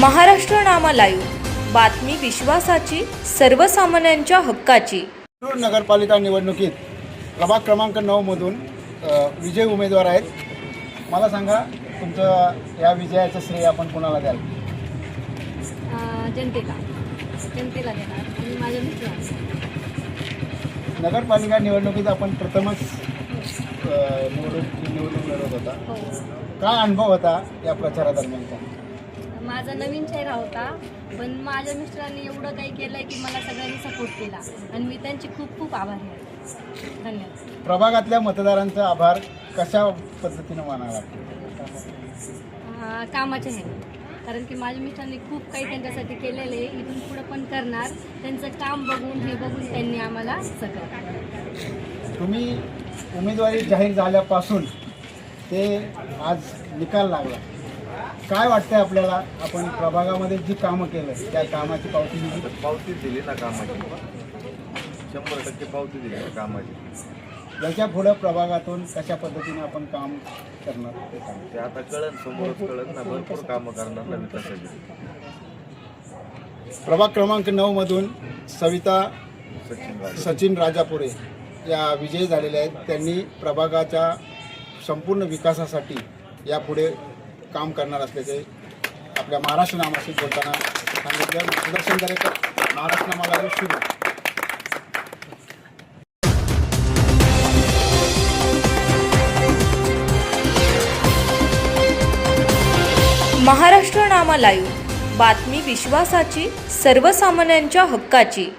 महाराष्ट्र नामा live, बातमी विश्वासाची, सर्वसामान्यांच्या हक्काची। शिरूर नगरपालिका निवडणुकीत प्रभाग क्रमांक 9 मधून विजय उमेदवार आहेत। मला सांगा, तुमचं या विजयाचं श्रेय आपण कोणाला द्याल? जनतेला देणार आणि माझ्या मित्रांना। नगरपालिका निवडणुकीत आपण प्रथमच निवडणूक लढवत होता। हो, काय अनुभव होता या प्रचारादरम्यानचा? माझा नवीन चेहरा होता, पण माझ्या मिस्टरांनी एवढं काही केलं आहे की मला सगळ्यांनी सपोर्ट केला आणि मी त्यांची खूप खूप आभारी आहे। धन्यवाद। प्रभागातल्या मतदारांचा आभार कशा पद्धतीनं मानावा? कामाचे आहे, कारण की माझ्या मिस्टरांनी खूप काही त्यांच्यासाठी केलेलं आहे, इथून पुढं पण करणार। त्यांचं काम बघून त्यांनी आम्हाला सगळं। तुम्ही उमेदवारी जाहीर झाल्यापासून ते आज निकाल लागला, काय वाटतंय आपल्याला? आपण प्रभागामध्ये जी कामं केलं त्या कामाची पावती दिली ना कामाची, 100% पावती दिली ना कामाची। याच्या पुढं प्रभागातून कशा पद्धतीने आपण काम करणार ते सांगा। ते आता कळन, समोरच कळन ना, भरपूर कामं करणार ना विकासाची। प्रभाग क्रमांक 9 मधून सविता सचिन राजापुरे या विजयी झालेल्या आहेत। त्यांनी प्रभागाच्या संपूर्ण विकासासाठी यापुढे काम करणार असल्याचे आपल्या महाराष्ट्र नामाशी बोलताना सांगितलं। सुदर्शन दरेकर, महाराष्ट्र नामा लाईव्ह, शिरूर। महाराष्ट्र नामा लाईव्ह, बातमी विश्वासाची, सर्वसामान्यांच्या हक्काची।